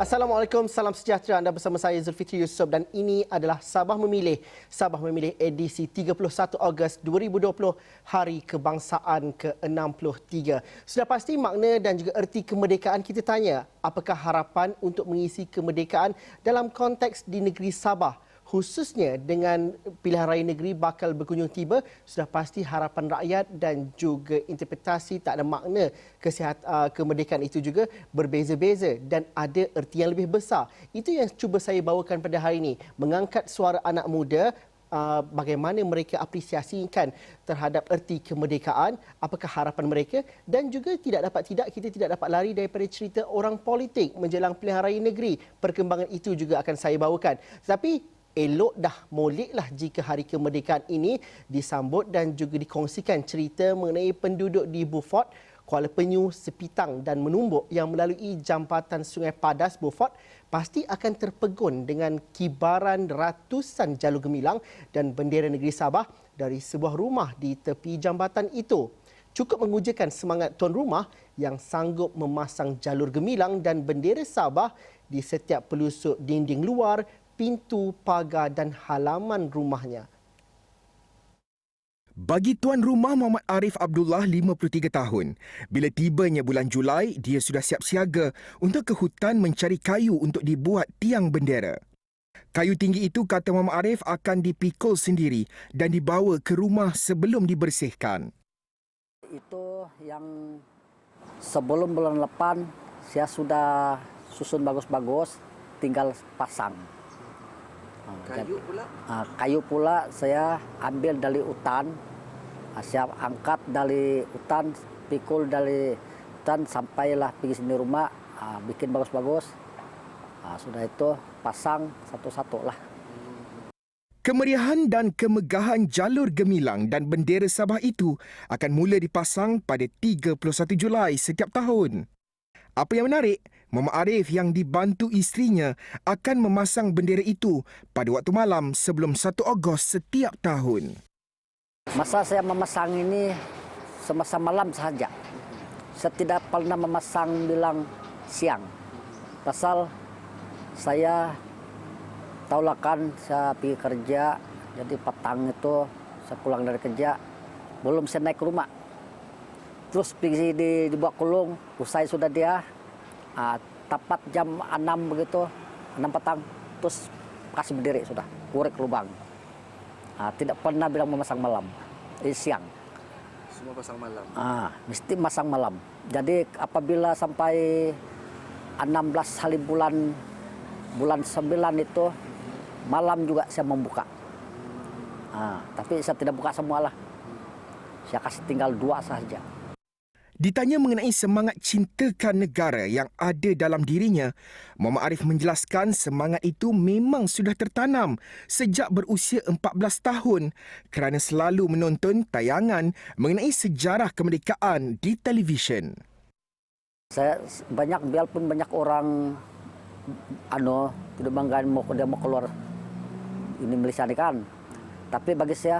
Assalamualaikum, salam sejahtera. Anda bersama saya Zulfikri Yusof dan ini adalah Sabah Memilih. Sabah Memilih edisi 31 Ogos 2020, Hari Kebangsaan ke-63. Sudah pasti makna dan juga erti kemerdekaan kita tanya, apakah harapan untuk mengisi kemerdekaan dalam konteks di negeri Sabah? Khususnya dengan pilihan raya negeri bakal berkunjung tiba, sudah pasti harapan rakyat dan juga interpretasi tak ada makna kemerdekaan itu juga berbeza-beza dan ada erti yang lebih besar. Itu yang cuba saya bawakan pada hari ini, mengangkat suara anak muda, bagaimana mereka apresiasikan terhadap erti kemerdekaan, apakah harapan mereka, dan juga kita tidak dapat lari daripada cerita orang politik menjelang pilihan raya negeri. Perkembangan itu juga akan saya bawakan. Tapi elok dah moleklah jika hari kemerdekaan ini disambut dan juga dikongsikan cerita mengenai penduduk di Beaufort, Kuala Penyu, Sepitang dan Menumbuk yang melalui jambatan Sungai Padas Beaufort pasti akan terpegun dengan kibaran ratusan jalur gemilang dan bendera negeri Sabah dari sebuah rumah di tepi jambatan itu. Cukup mengujakan semangat tuan rumah yang sanggup memasang jalur gemilang dan bendera Sabah di setiap pelusuk dinding luar, pintu, pagar dan halaman rumahnya. Bagi tuan rumah Muhammad Arif Abdullah, 53 tahun, bila tibanya bulan Julai, dia sudah siap siaga untuk ke hutan mencari kayu untuk dibuat tiang bendera. Kayu tinggi itu, kata Muhammad Arif, akan dipikul sendiri dan dibawa ke rumah sebelum dibersihkan. Itu yang sebelum bulan depan saya sudah susun bagus-bagus, tinggal pasang. Kayu pula saya ambil dari hutan, saya angkat dari hutan, pikul dari hutan sampailah pergi sini rumah, bikin bagus-bagus. Sudah itu pasang satu-satu lah. Kemeriahan dan kemegahan jalur gemilang dan bendera Sabah itu akan mula dipasang pada 31 Julai setiap tahun. Apa yang menarik, Muhammad Arif yang dibantu isterinya akan memasang bendera itu pada waktu malam sebelum 1 Ogos setiap tahun. Masa saya memasang ini semasa malam saja. Saya tidak pernah memasang bilang siang. Pasal saya tahulah kan saya pergi kerja, jadi petang itu saya pulang dari kerja, belum saya naik ke rumah. Terus pergi dibawa kulung, usai sudah dia, tepat jam 6 begitu, 6 petang, terus kasih berdiri sudah, korek lubang. Tidak pernah bilang memasang malam, siang. Semua pasang malam? Mesti masang malam. Jadi apabila sampai 16 hari bulan 9 itu, malam juga saya membuka. Tapi saya tidak buka semualah. Saya kasih tinggal 2 saja. Ditanya mengenai semangat cintakan negara yang ada dalam dirinya, Muhammad Arif menjelaskan semangat itu memang sudah tertanam sejak berusia 14 tahun kerana selalu menonton tayangan mengenai sejarah kemerdekaan di televisyen. Saya biarpun banyak orang tidak bangga dia mau keluar ini Malaysia kan. Tapi bagi saya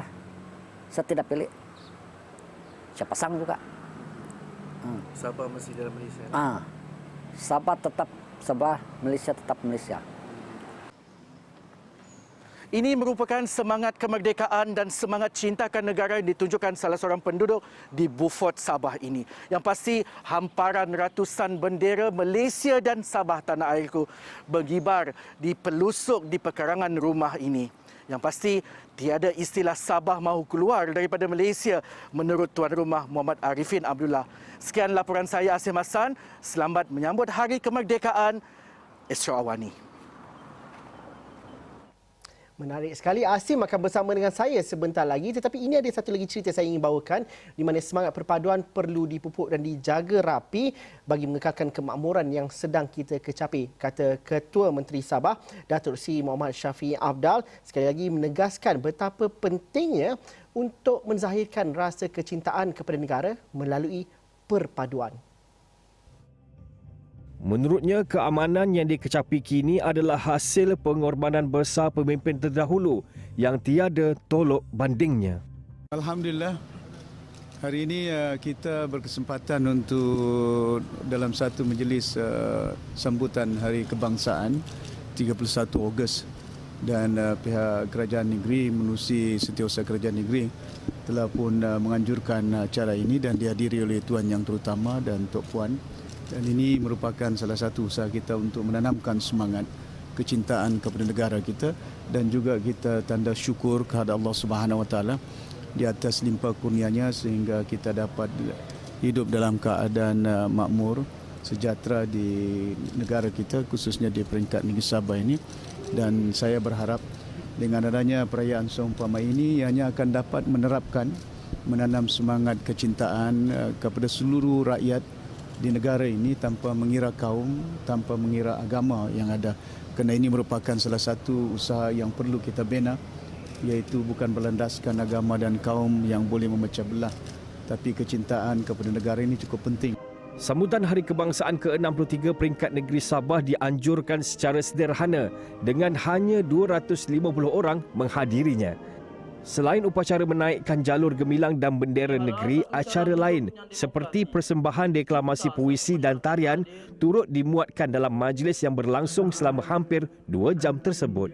tidak pilih. Saya pasang juga. Sabah masih dalam Malaysia? Sabah, Malaysia tetap Malaysia. Ini merupakan semangat kemerdekaan dan semangat cintakan negara yang ditunjukkan salah seorang penduduk di Beaufort, Sabah ini. Yang pasti hamparan ratusan bendera Malaysia dan Sabah tanah airku bergibar di pelusuk di pekarangan rumah ini. Yang pasti tiada istilah Sabah mahu keluar daripada Malaysia menurut tuan rumah Muhammad Arifin Abdullah. Sekian laporan saya, Asim Hassan. Selamat menyambut Hari Kemerdekaan. Esra Awani. Menarik sekali. Asim akan bersama dengan saya sebentar lagi. Tetapi ini ada satu lagi cerita saya ingin bawakan di mana semangat perpaduan perlu dipupuk dan dijaga rapi bagi mengekalkan kemakmuran yang sedang kita kecapi, kata Ketua Menteri Sabah, Datuk Seri Muhammad Shafie Apdal, sekali lagi menegaskan betapa pentingnya untuk menzahirkan rasa kecintaan kepada negara melalui perpaduan. Menurutnya, keamanan yang dikecapi kini adalah hasil pengorbanan besar pemimpin terdahulu yang tiada tolok bandingnya. Alhamdulillah, Hari ini kita berkesempatan untuk dalam satu majlis sambutan Hari Kebangsaan 31 Ogos dan pihak kerajaan negeri menerusi Setiausaha Kerajaan Negeri telah pun menganjurkan acara ini dan dihadiri oleh Tuan Yang Terutama dan Tok Puan. Dan ini merupakan salah satu usaha kita untuk menanamkan semangat kecintaan kepada negara kita dan juga kita tanda syukur kepada Allah Subhanahu Wa Taala di atas limpah kurnianya sehingga kita dapat hidup dalam keadaan makmur, sejahtera di negara kita khususnya di peringkat negeri Sabah ini. Dan saya berharap dengan adanya perayaan seumpama ini ianya akan dapat menanam semangat kecintaan kepada seluruh rakyat di negara ini tanpa mengira kaum, tanpa mengira agama yang ada. Kerana ini merupakan salah satu usaha yang perlu kita bina, iaitu bukan berlandaskan agama dan kaum yang boleh memecah belah, tapi kecintaan kepada negara ini cukup penting. Sambutan Hari Kebangsaan ke-63 peringkat negeri Sabah dianjurkan secara sederhana dengan hanya 250 orang menghadirinya. Selain upacara menaikkan jalur gemilang dan bendera negeri, acara lain seperti persembahan deklamasi puisi dan tarian turut dimuatkan dalam majlis yang berlangsung selama hampir 2 jam tersebut.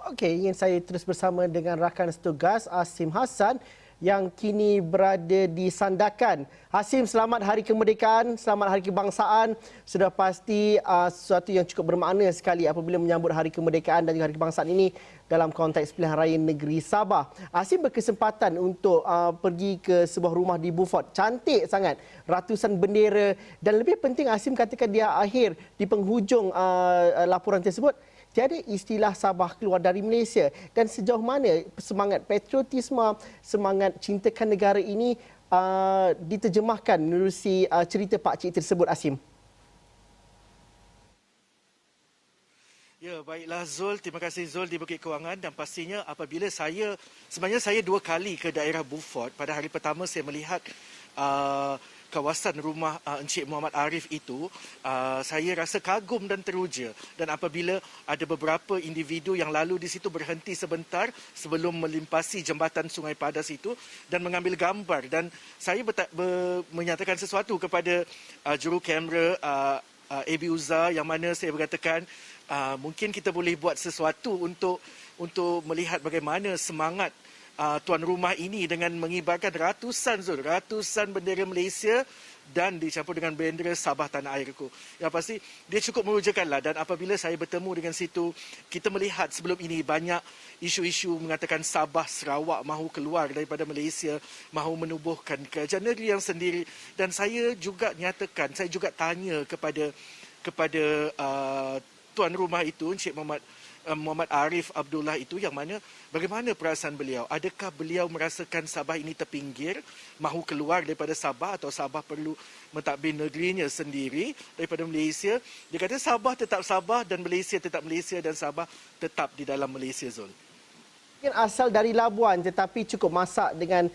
Okey, ingin saya terus bersama dengan rakan setugas Asim Hassan yang kini berada di Sandakan. Hasim, selamat Hari Kemerdekaan, selamat Hari Kebangsaan. Sudah pasti sesuatu yang cukup bermakna sekali apabila menyambut Hari Kemerdekaan dan juga Hari Kebangsaan ini dalam konteks pilihan raya negeri Sabah. Hasim berkesempatan untuk pergi ke sebuah rumah di Beaufort. Cantik sangat, ratusan bendera dan lebih penting Hasim katakan di akhir, di penghujung laporan tersebut, tiada istilah Sabah keluar dari Malaysia. Dan sejauh mana semangat patriotisme, semangat cintakan negara ini diterjemahkan menerusi cerita Pak Cik tersebut, Asim? Ya, baiklah Zul. Terima kasih Zul di Bukit Kewangan. Dan pastinya apabila sebenarnya saya 2 kali ke daerah Beaufort. Pada hari pertama saya melihat kawasan rumah Encik Muhammad Arif itu, saya rasa kagum dan teruja. Dan apabila ada beberapa individu yang lalu di situ berhenti sebentar sebelum melimpasi jambatan Sungai Padas itu dan mengambil gambar. Dan saya menyatakan sesuatu kepada juru kamera AB Uzza yang mana saya berkatakan mungkin kita boleh buat sesuatu untuk melihat bagaimana semangat tuan rumah ini dengan mengibarkan ratusan bendera Malaysia dan dicampur dengan bendera Sabah tanah airku. Yang pasti dia cukup merujakanlah. Dan apabila saya bertemu dengan situ, kita melihat sebelum ini banyak isu-isu mengatakan Sabah Sarawak mahu keluar daripada Malaysia, mahu menubuhkan kerajaan negeri yang sendiri. Dan saya juga nyatakan, saya juga tanya kepada tuan rumah itu, Encik Muhammad Arif Abdullah itu, yang mana bagaimana perasaan beliau? Adakah beliau merasakan Sabah ini terpinggir, mahu keluar daripada Sabah atau Sabah perlu mentadbir negerinya sendiri daripada Malaysia? Dia kata Sabah tetap Sabah dan Malaysia tetap Malaysia dan Sabah tetap di dalam Malaysia, Zul. Mungkin asal dari Labuan tetapi cukup masak dengan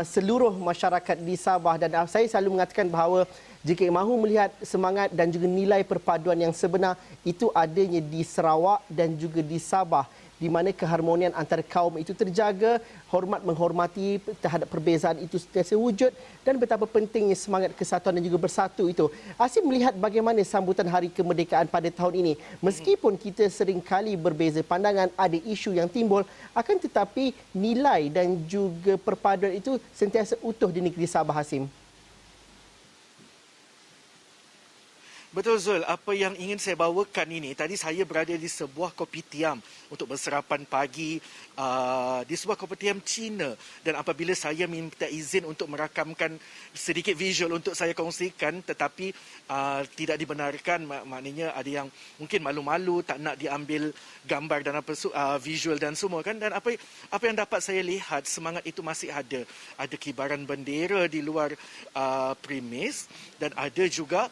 seluruh masyarakat di Sabah. Dan saya selalu mengatakan bahawa jika mahu melihat semangat dan juga nilai perpaduan yang sebenar, itu adanya di Sarawak dan juga di Sabah, di mana keharmonian antara kaum itu terjaga, hormat menghormati terhadap perbezaan itu sentiasa wujud, dan betapa pentingnya semangat kesatuan dan juga bersatu itu. Asim melihat bagaimana sambutan Hari Kemerdekaan pada tahun ini. Meskipun kita seringkali berbeza pandangan, ada isu yang timbul, akan tetapi nilai dan juga perpaduan itu sentiasa utuh di negeri Sabah, Asim. Betul Zul, apa yang ingin saya bawakan ini, tadi saya berada di sebuah kopitiam untuk bersarapan pagi di sebuah kopitiam Cina, dan apabila saya minta izin untuk merakamkan sedikit visual untuk saya kongsikan tetapi tidak dibenarkan, maknanya ada yang mungkin malu-malu tak nak diambil gambar dan visual dan semua kan. Dan apa yang dapat saya lihat, semangat itu masih ada kibaran bendera di luar premis, dan ada juga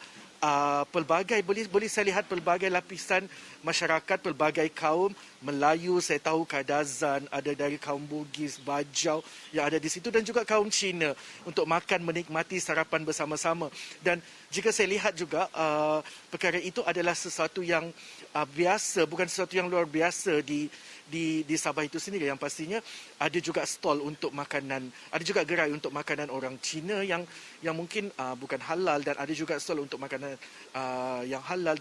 pelbagai boleh saya lihat pelbagai lapisan masyarakat, pelbagai kaum. Melayu, saya tahu Kadazan, ada dari kaum Bugis, Bajau yang ada di situ dan juga kaum Cina untuk makan menikmati sarapan bersama-sama. Dan jika saya lihat juga perkara itu adalah sesuatu yang biasa, bukan sesuatu yang luar biasa di Sabah itu sendiri, yang pastinya ada juga stall untuk makanan, ada juga gerai untuk makanan orang Cina yang mungkin bukan halal, dan ada juga stall untuk makanan yang halal.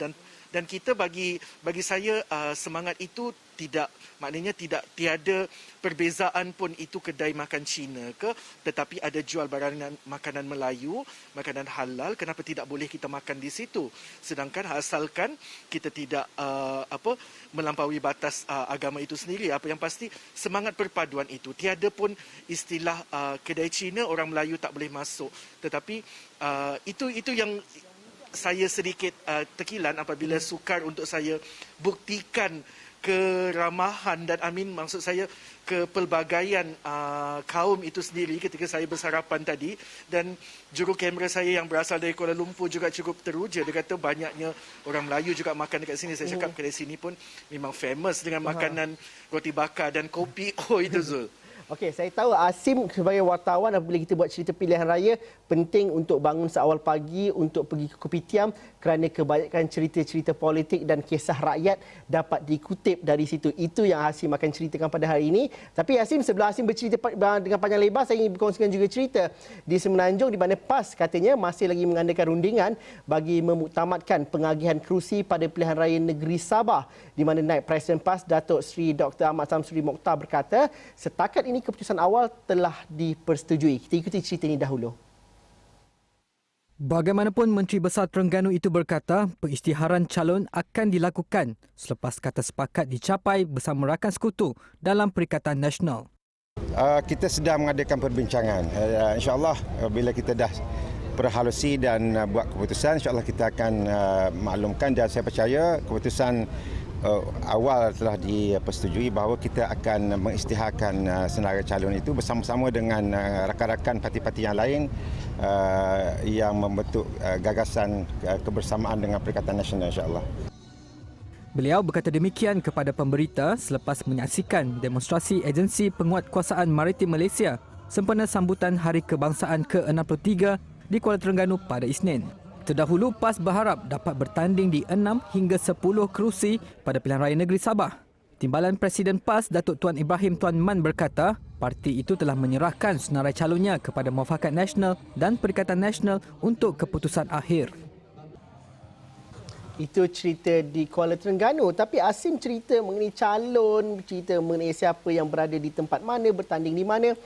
Dan kita bagi saya semangat itu tiada perbezaan pun itu kedai makan Cina ke, tetapi ada jual barangan makanan Melayu, makanan halal, kenapa tidak boleh kita makan di situ? Sedangkan asalkan kita tidak melampaui batas agama itu sendiri. Apa yang pasti semangat perpaduan itu, tiada pun istilah kedai Cina orang Melayu tak boleh masuk. Tetapi itu yang saya sedikit terkilan apabila sukar untuk saya buktikan keramahan dan maksud saya kepelbagaian kaum itu sendiri ketika saya bersarapan tadi. Dan juru kamera saya yang berasal dari Kuala Lumpur juga cukup teruja. Dia kata banyaknya orang Melayu juga makan dekat sini. Saya cakap kedai sini pun memang famous dengan makanan roti bakar dan kopi. Oh itu Zul. Okey, saya tahu Asim sebagai wartawan apabila kita buat cerita pilihan raya penting untuk bangun seawal pagi untuk pergi ke Kopitiam kerana kebanyakan cerita-cerita politik dan kisah rakyat dapat dikutip dari situ. Itu yang Asim akan ceritakan pada hari ini. Tapi Asim, sebelum Asim bercerita dengan panjang lebar, saya ingin berkongsikan juga cerita di Semenanjung di mana PAS katanya masih lagi mengadakan rundingan bagi memuktamadkan pengagihan kerusi pada pilihan raya negeri Sabah, di mana Naib Presiden PAS Datuk Seri Dr. Ahmad Samsuri Mokhtar berkata setakat ini keputusan awal telah dipersetujui. Kita ikuti cerita ini dahulu. Bagaimanapun, Menteri Besar Terengganu itu berkata pengisytiharan calon akan dilakukan selepas kata sepakat dicapai bersama rakan sekutu dalam Perikatan Nasional. Kita sedang mengadakan perbincangan. InsyaAllah bila kita dah berhalusi dan buat keputusan, insyaAllah kita akan maklumkan, dan saya percaya keputusan awal telah dipersetujui bahawa kita akan mengisytiharkan senarai calon itu bersama-sama dengan rakan-rakan parti-parti yang lain yang membentuk gagasan kebersamaan dengan Perikatan Nasional, insyaAllah. Beliau berkata demikian kepada pemberita selepas menyaksikan demonstrasi Agensi Penguatkuasaan Maritim Malaysia sempena sambutan Hari Kebangsaan ke-63 di Kuala Terengganu pada Isnin. Terdahulu, PAS berharap dapat bertanding di 6 hingga 10 kerusi pada pilihan raya negeri Sabah. Timbalan Presiden PAS, Datuk Tuan Ibrahim Tuan Man berkata, parti itu telah menyerahkan senarai calonnya kepada Muafakat Nasional dan Perikatan Nasional untuk keputusan akhir. Itu cerita di Kuala Terengganu. Tapi Asim cerita mengenai calon, cerita mengenai siapa yang berada di tempat mana, bertanding di mana.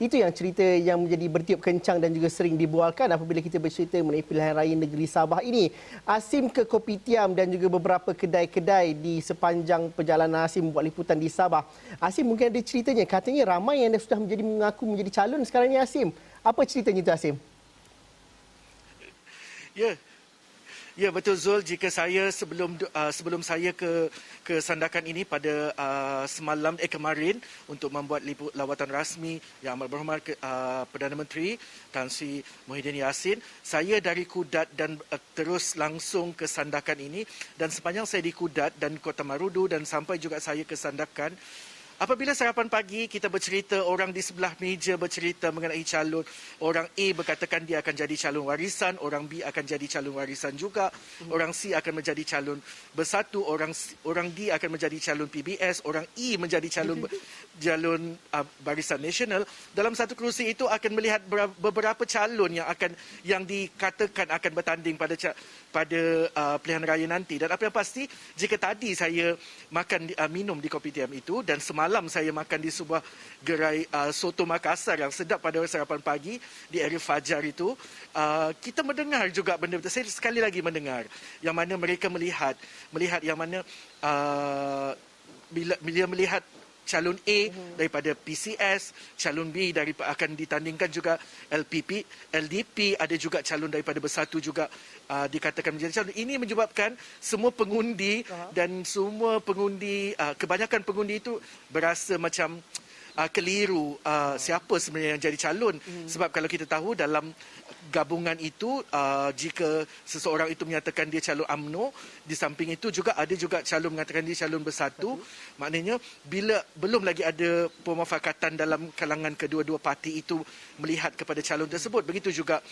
Itu yang cerita yang menjadi bertiup kencang dan juga sering dibualkan apabila kita bercerita mengenai pilihan raya negeri Sabah ini. Asim ke Kopitiam dan juga beberapa kedai-kedai di sepanjang perjalanan Asim membuat liputan di Sabah. Asim mungkin ada ceritanya. Katanya ramai yang sudah mengaku menjadi calon sekarang ni, Asim. Apa ceritanya itu, Asim? Ya, betul Zul. Jika saya sebelum saya ke sandakan ini pada kemarin untuk membuat lawatan rasmi Yang Amat Berhormat Perdana Menteri Tan Sri Muhyiddin Yassin, saya dari Kudat dan terus langsung ke sandakan ini, dan sepanjang saya di Kudat dan Kota Marudu dan sampai juga saya ke sandakan, apabila sarapan pagi kita bercerita, orang di sebelah meja bercerita mengenai calon. Orang A berkatakan dia akan jadi calon warisan, orang B akan jadi calon warisan juga, orang C akan menjadi calon bersatu, orang D akan menjadi calon PBS, orang E menjadi calon Barisan Nasional. Dalam satu kerusi itu akan melihat beberapa calon yang dikatakan akan bertanding pada pilihan raya nanti. Dan apa yang pasti, jika tadi saya minum di Kopitiam itu dan semalam saya makan di sebuah gerai soto Makassar yang sedap pada sarapan pagi di area Fajar itu, kita mendengar juga benda, saya sekali lagi mendengar yang mana mereka melihat yang mana bila melihat calon A daripada PCS, calon B akan ditandingkan juga LPP, LDP, ada juga calon daripada Bersatu juga dikatakan menjadi calon. Ini menyebabkan semua pengundi dan semua pengundi, kebanyakan pengundi itu berasa macam keliru siapa sebenarnya yang jadi calon. Sebab kalau kita tahu dalam gabungan itu, jika seseorang itu menyatakan dia calon UMNO, di samping itu juga ada juga calon mengatakan dia calon bersatu. Maknanya bila belum lagi ada pemufakatan dalam kalangan kedua-dua parti itu melihat kepada calon tersebut. Begitu juga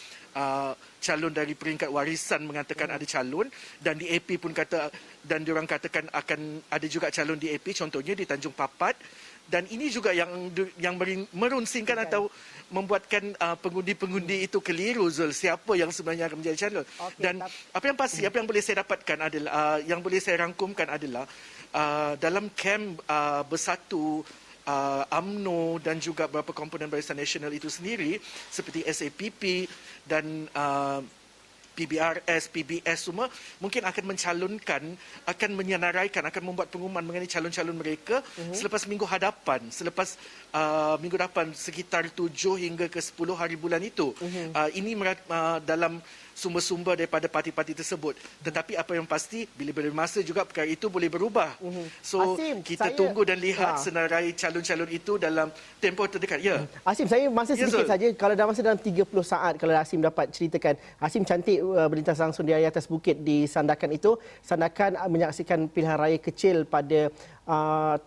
calon dari peringkat warisan mengatakan ada calon, dan di AP pun kata, dan diorang katakan akan ada juga calon di AP, contohnya di Tanjung Papat. Dan ini juga yang merunsingkan atau membuatkan pengundi-pengundi itu keliru, Zul, siapa yang sebenarnya akan menjadi calon. Dan apa yang pasti, apa yang boleh saya dapatkan adalah, yang boleh saya rangkumkan adalah dalam kem bersatu UMNO dan juga beberapa komponen Barisan Nasional itu sendiri, seperti SAPP dan PBRS, PBS semua mungkin akan mencalonkan, akan menyenaraikan, akan membuat pengumuman mengenai calon-calon mereka selepas minggu hadapan, selepas minggu depan sekitar 7 hingga ke 10 hari bulan itu. Ini dalam sumber-sumber daripada parti-parti tersebut. Tetapi apa yang pasti, bila bermasa juga perkara itu boleh berubah. So, Asim, kita tunggu dan lihat senarai calon-calon itu dalam tempoh terdekat. Ya. Asim, saya masa sedikit saja. Kalau dalam 30 saat, kalau Asim dapat ceritakan. Asim cantik berlintas langsung di atas bukit di Sandakan itu. Sandakan menyaksikan pilihan raya kecil pada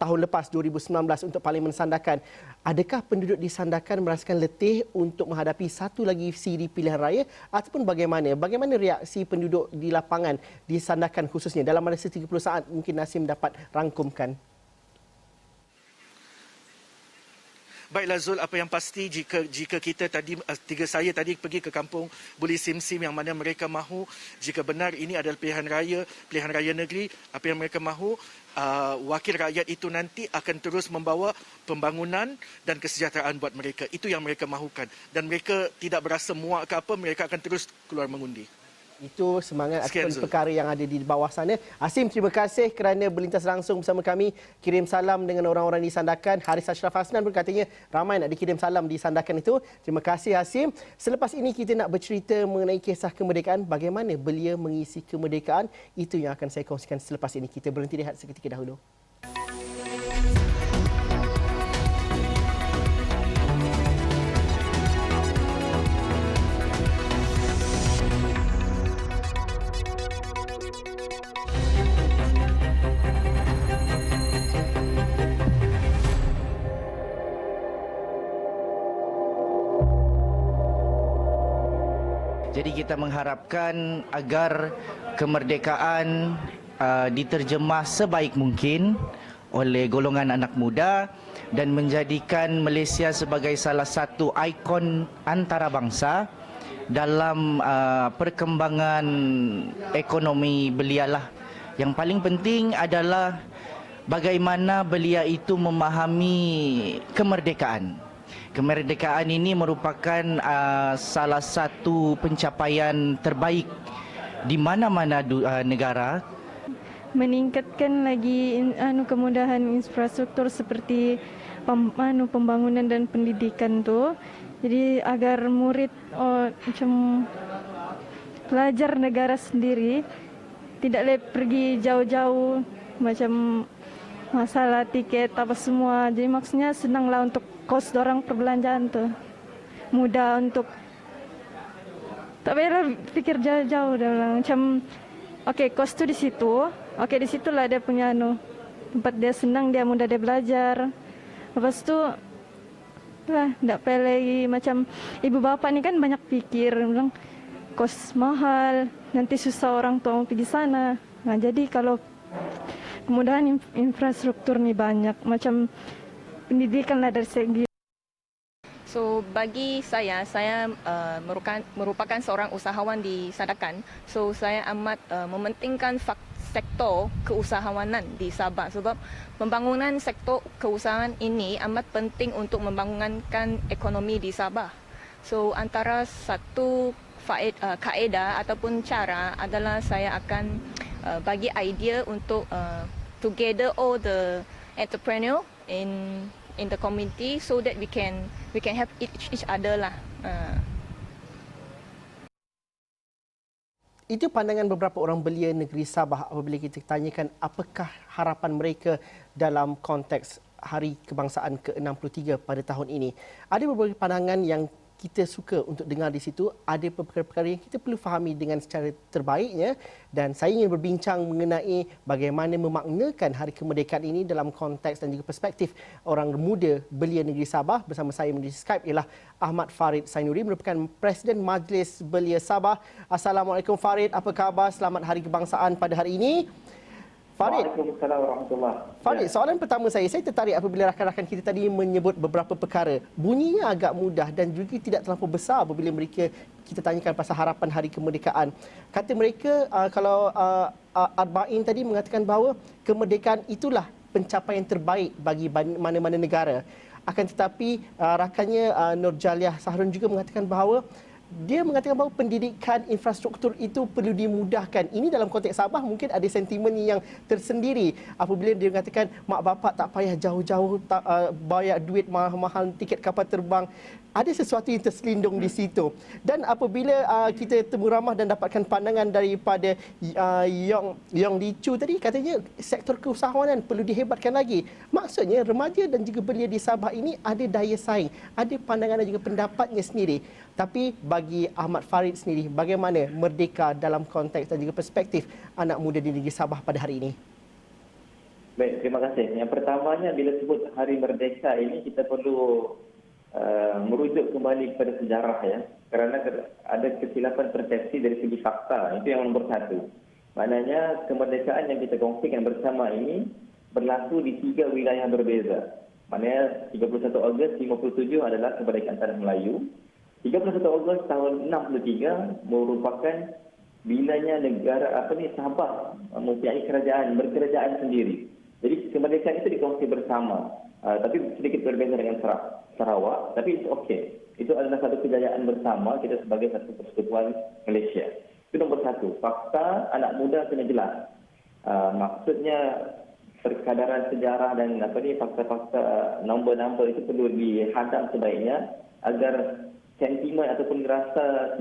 tahun lepas 2019 untuk Parlimen Sandakan. Adakah penduduk di Sandakan merasakan letih untuk menghadapi satu lagi siri pilihan raya ataupun bagaimana? Bagaimana reaksi penduduk di lapangan di Sandakan khususnya? Dalam masa 30 saat mungkin Nasim dapat rangkumkan. Baiklah Zul, apa yang pasti jika kita tadi, saya tadi pergi ke kampung Buli Sim-Sim yang mana mereka mahu, jika benar ini adalah pilihan raya negeri, apa yang mereka mahu, wakil rakyat itu nanti akan terus membawa pembangunan dan kesejahteraan buat mereka. Itu yang mereka mahukan. Dan mereka tidak berasa muak ke apa, mereka akan terus keluar mengundi. Itu semangat Sekian, ataupun Zul. perkara yang ada di bawah sana. Asim, terima kasih kerana berlintas langsung bersama kami. Kirim salam dengan orang-orang di Sandakan. Haris Ashraf Hasnan pun katanya ramai nak dikirim salam di Sandakan itu. Terima kasih Asim. Selepas ini kita nak bercerita mengenai kisah kemerdekaan. Bagaimana belia mengisi kemerdekaan. Itu yang akan saya kongsikan selepas ini. Kita berhenti rehat seketika dahulu. Jadi kita mengharapkan agar kemerdekaan diterjemah sebaik mungkin oleh golongan anak muda dan menjadikan Malaysia sebagai salah satu ikon antarabangsa dalam perkembangan ekonomi belia lah. Yang paling penting adalah bagaimana belia itu memahami kemerdekaan. Kemerdekaan ini merupakan salah satu pencapaian terbaik di mana-mana negara. Meningkatkan lagi kemudahan infrastruktur seperti pembangunan dan pendidikan tu. Jadi agar murid macam pelajar negara sendiri tidak boleh pergi jauh-jauh macam masalah tiket apa semua. Jadi maksudnya senanglah untuk kos dorang perbelanjaan tu. Mudah untuk tak payahlah fikir jauh-jauh dah macam okey kos tu di situ. Okey di situlah dia punya tempat dia senang, dia mudah dia belajar. Lepas tu lah tak payah lagi macam ibu bapa ni kan banyak fikir bilang kos mahal, nanti susah orang tua mau pergi sana. Nah, jadi kalau kemudahan infrastruktur ni banyak macam pendidikan lah dari segi. So bagi saya merupakan seorang usahawan di Sandakan. So saya amat mementingkan sektor keusahawanan di Sabah sebab pembangunan sektor keusahawan ini amat penting untuk membangunkan ekonomi di Sabah. So antara satu kaedah ataupun cara adalah saya akan bagi idea untuk to gather all the entrepreneur in the community so that we can help each other lah. Itu pandangan beberapa orang belia negeri Sabah apabila kita tanyakan apakah harapan mereka dalam konteks Hari Kebangsaan ke-63 pada tahun ini. Ada beberapa pandangan yang kita suka untuk dengar di situ, ada perkara-perkara yang kita perlu fahami dengan secara terbaiknya, dan saya ingin berbincang mengenai bagaimana memaknakan Hari Kemerdekaan ini dalam konteks dan juga perspektif orang muda belia negeri Sabah. Bersama saya di Skype ialah Ahmad Farid Sainuri, merupakan Presiden Majlis Belia Sabah. Assalamualaikum Farid, apa khabar? Selamat Hari Kebangsaan pada hari ini. Farid. Waalaikumsalam warahmatullahi. Farid, soalan pertama saya tertarik apabila rakan-rakan kita tadi menyebut beberapa perkara. Bunyinya agak mudah dan juga tidak terlampau besar apabila mereka kita tanyakan pasal harapan Hari Kemerdekaan. Kata mereka, kalau Arba'in tadi mengatakan bahawa kemerdekaan itulah pencapaian terbaik bagi mana-mana negara. Akan tetapi rakannya Nur Jaliah Sahrun juga mengatakan bahawa dia mengatakan bahawa pendidikan infrastruktur itu perlu dimudahkan. Ini dalam konteks Sabah mungkin ada sentimen yang tersendiri apabila dia mengatakan mak bapak tak payah jauh-jauh bayar duit mahal-mahal tiket kapal terbang. Ada sesuatu yang terselindung di situ. Dan apabila kita temu ramah dan dapatkan pandangan daripada Yong Li Chu tadi, katanya sektor keusahawanan perlu dihebatkan lagi. Maksudnya remaja dan juga belia di Sabah ini ada daya saing, ada pandangan dan juga pendapatnya sendiri. Tapi bagi Ahmad Farid sendiri, bagaimana merdeka dalam konteks dan juga perspektif anak muda di negeri Sabah pada hari ini? Baik, terima kasih. Yang pertamanya, bila sebut Hari Merdeka ini, kita perlu merujuk kembali kepada sejarah ya. Kerana ada kesilapan persepsi dari segi fakta. Itu yang nombor satu. Maknanya kemerdekaan yang kita kongsikan bersama ini berlaku di 3 wilayah berbeza. Maknanya 31 Ogos 57 adalah kemerdekaan Tanah Melayu. 31 Ogos tahun 63 merupakan bilanya negara Sabah mempunyai berkerajaan sendiri. Jadi kemerdekaan itu dikongsi bersama. Tapi sedikit berbeza dengan Sarawak, tapi itu okey. Itu adalah satu kejayaan bersama kita sebagai satu persekutuan Malaysia. Itu nombor satu. Fakta anak muda kena jelas. Maksudnya perkadaran sejarah dan fakta-fakta nombor-nombor itu perlu dihadam sebaiknya agar sentimen ataupun rasa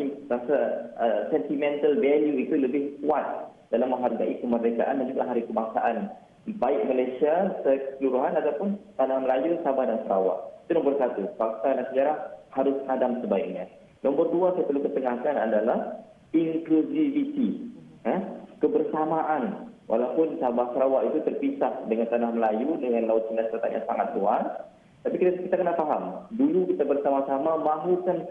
sentimental value itu lebih kuat dalam menghargai kemerdekaan dan juga Hari Kebangsaan baik Malaysia keseluruhan ataupun Tanah Melayu, Sabah dan Sarawak. Itu nombor satu. Fakta dan sejarah harus hadam sebaiknya. Nombor dua saya perlu ketengahkan adalah inclusivity. Kebersamaan. Walaupun Sabah Sarawak itu terpisah dengan Tanah Melayu, dengan Laut Cina Selatan yang sangat luas, tapi kita kena faham. Dulu kita bersama-sama mahukan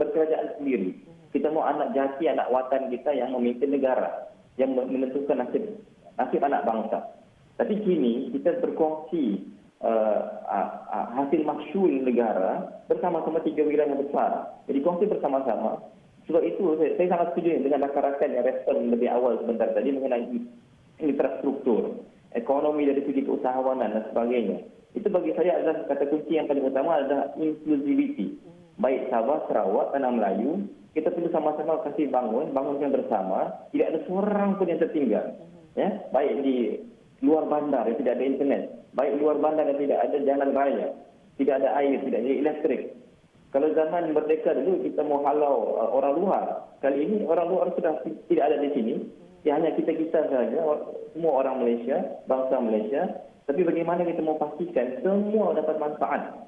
berkerajaan sendiri. Kita mau anak jati, anak watan kita yang memimpin negara, yang menentukan nasib anak bangsa. Tapi kini kita berkongsi hasil mahsyul negara bersama-sama 3 wilayah besar. Jadi kongsi bersama-sama. Sebab itu saya sangat setuju dengan rakan-rakan yang respon lebih awal sebentar tadi mengenai infrastruktur, ekonomi dari segi keusahawanan dan sebagainya. Itu bagi saya adalah kata kunci yang paling utama adalah inclusivity. Baik Sabah, Sarawak, Tanah Melayu, kita perlu sama-sama kasih bangunkan bersama. Tidak ada seorang pun yang tertinggal. Ya, baik di luar bandar yang tidak ada internet, baik luar bandar yang tidak ada jalan raya, tidak ada air, tidak ada elektrik. Kalau zaman merdeka dulu kita mau halau orang luar, kali ini orang luar sudah tidak ada di sini. Ya, hanya kita saja, semua orang Malaysia, bangsa Malaysia. Tapi bagaimana kita mau pastikan semua dapat manfaat?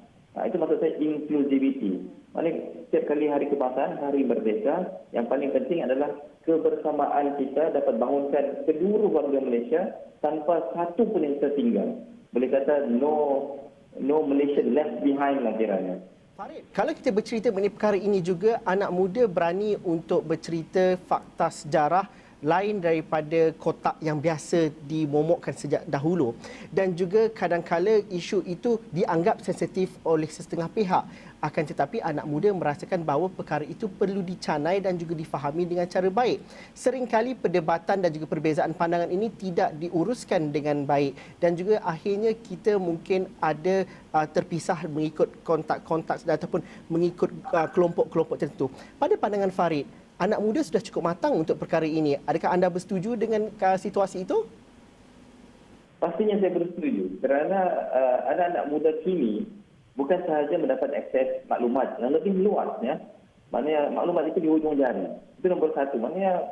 Itu maksud saya inclusivity. Maksudnya setiap kali Hari Kebangsaan, Hari Merdeka, yang paling penting adalah kebersamaan kita dapat bangunkan seluruh warga Malaysia tanpa satu pun yang tertinggal. Boleh kata no Malaysian left behind lah kiranya. Farid, kalau kita bercerita mengenai perkara ini juga, anak muda berani untuk bercerita fakta sejarah lain daripada kotak yang biasa dimomokkan sejak dahulu. Dan juga kadang-kala isu itu dianggap sensitif oleh setengah pihak. Akan tetapi anak muda merasakan bahawa perkara itu perlu dicanai dan juga difahami dengan cara baik. Seringkali perdebatan dan juga perbezaan pandangan ini tidak diuruskan dengan baik. Dan juga akhirnya kita mungkin ada terpisah mengikut kontak-kontak ataupun mengikut kelompok-kelompok tertentu. Pada pandangan Farid, anak muda sudah cukup matang untuk perkara ini. Adakah anda bersetuju dengan situasi itu? Pastinya saya bersetuju. Kerana anak-anak muda kini bukan sahaja mendapat akses maklumat yang lebih luas. Ya. Maknanya maklumat itu di hujung jari. Itu nombor satu. Maknanya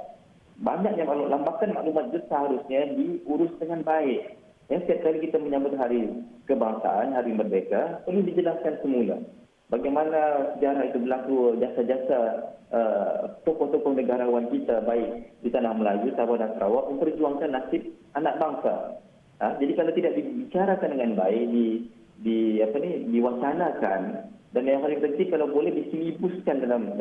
banyaknya maklumat. Lambakan maklumat itu seharusnya diurus dengan baik. setiap kali kita menyambut hari kebangsaan, hari merdeka, perlu dijelaskan semula bagaimana sejarah itu berlaku, jasa-jasa tokoh-tokoh negarawan kita baik di tanah Melayu, Sabah dan Sarawak memperjuangkan nasib anak bangsa. Jadi kalau tidak dibicarakan dengan baik, diwacanakan, dan yang paling penting kalau boleh disilibuskan dalam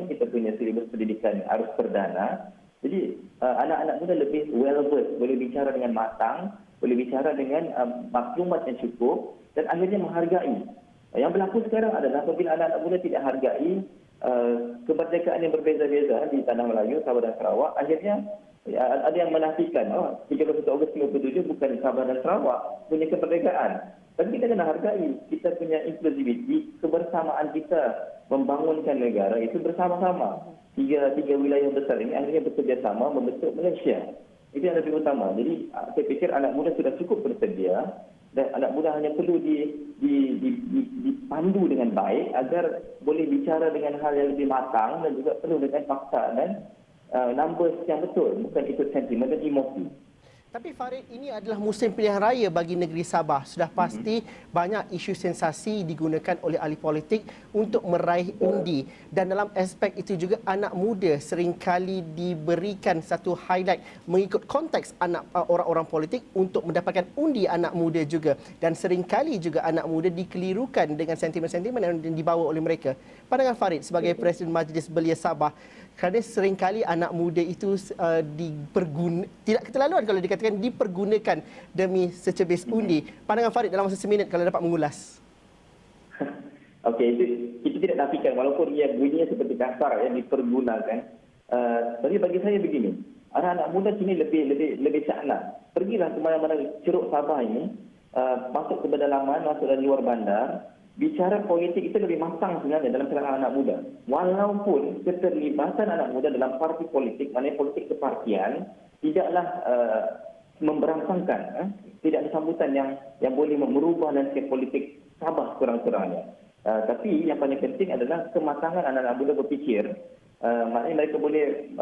kita punya silibus pendidikan arus perdana. Jadi anak-anak muda lebih well versed, boleh bicara dengan matang, boleh bicara dengan maklumat yang cukup dan akhirnya menghargai. Yang berlaku sekarang adalah apabila anak-anak muda tidak hargai kemerdekaan yang berbeza-beza di tanah Melayu, Sabah dan Sarawak, akhirnya ada yang menafikan 31 Ogos 57 bukan Sabah dan Sarawak punya kemerdekaan. Tapi kita kena hargai, kita punya inclusivity, kebersamaan kita membangunkan negara itu bersama-sama. Tiga wilayah besar ini akhirnya bekerjasama membentuk Malaysia. Itu yang lebih utama. Jadi saya pikir anak muda sudah cukup bersedia dan anak muda hanya perlu dipandu dengan baik agar boleh bicara dengan hal yang lebih matang dan juga penuh dengan fakta dan numbers yang betul, bukan ikut sentimen dan emosi. Tapi Farid, ini adalah musim pilihan raya bagi negeri Sabah. Sudah pasti banyak isu sensasi digunakan oleh ahli politik untuk meraih undi. Dan dalam aspek itu juga anak muda seringkali diberikan satu highlight mengikut konteks orang-orang politik untuk mendapatkan undi anak muda juga. Dan seringkali juga anak muda dikelirukan dengan sentimen-sentimen yang dibawa oleh mereka. Pandangan Farid sebagai Presiden Majlis Belia Sabah, kerana seringkali anak muda itu tidak keterlaluan kalau dikatakan dipergunakan demi secebis undi. Pandangan Farid dalam masa seminit kalau dapat mengulas. Okey, itu kita tidak nafikan walaupun ia bunyinya seperti kasar dipergunakan. Tapi bagi saya begini, anak-anak muda sini lebih syakna. Pergilah ke mana-mana ceruk Sabah ini, masuk ke pedalaman, masuk dari luar bandar. Bicara politik itu lebih matang sebenarnya dalam kalangan anak muda. Walaupun keterlibatan anak muda dalam parti politik, maknanya politik kepartian, tidaklah memberangsangkan, tidak ada sambutan yang boleh merubah landscape politik Sabah kurang-kurangnya. Tapi yang paling penting adalah kematangan anak-anak muda berfikir. Maknanya mereka boleh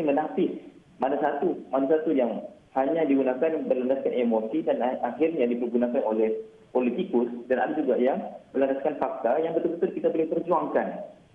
menafis mana satu yang hanya digunakan berlandaskan emosi dan akhirnya dipergunakan oleh politikus, dan ada juga yang berlandaskan fakta yang betul-betul kita boleh perjuangkan.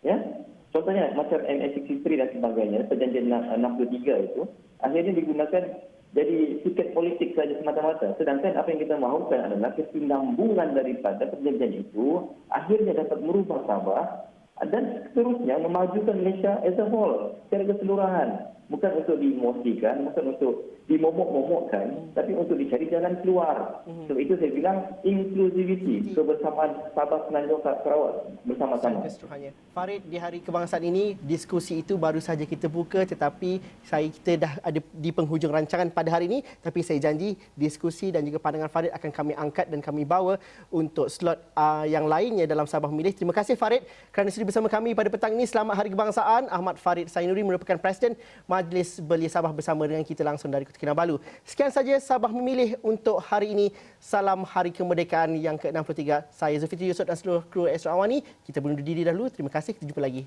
Ya? Contohnya macam MS63 dan sebagainya, perjanjian 63 itu akhirnya digunakan jadi tiket politik saja semata-mata. Sedangkan apa yang kita mahukan adalah kesinambungan daripada perjanjian itu akhirnya dapat merubah Sabah dan seterusnya memajukan Malaysia as a whole secara keseluruhan. Bukan untuk diemosikan, bukan untuk dimomok-momokkan, tapi untuk dicari jalan keluar. Sebab itu saya bilang inclusivity, kebersamaan Sabah, Semenanjung, Sarawak bersama-sama. Keseluruhannya. Farid, di Hari Kebangsaan ini diskusi itu baru saja kita buka, tetapi kita dah ada di penghujung rancangan pada hari ini. Tapi saya janji diskusi dan juga pandangan Farid akan kami angkat dan kami bawa untuk slot yang lainnya dalam Sabah Memilih. Terima kasih Farid kerana sudi bersama kami pada petang ini. Selamat Hari Kebangsaan. Ahmad Farid Sainuri merupakan Presiden Majlis Belia Sabah bersama dengan kita langsung dari Kota Kinabalu. Sekian saja Sabah Memilih untuk hari ini. Salam Hari Kemerdekaan yang ke-63. Saya Zulfitri Yusof dan seluruh kru Astro Awani. Kita berundur diri dahulu. Terima kasih. Kita jumpa lagi.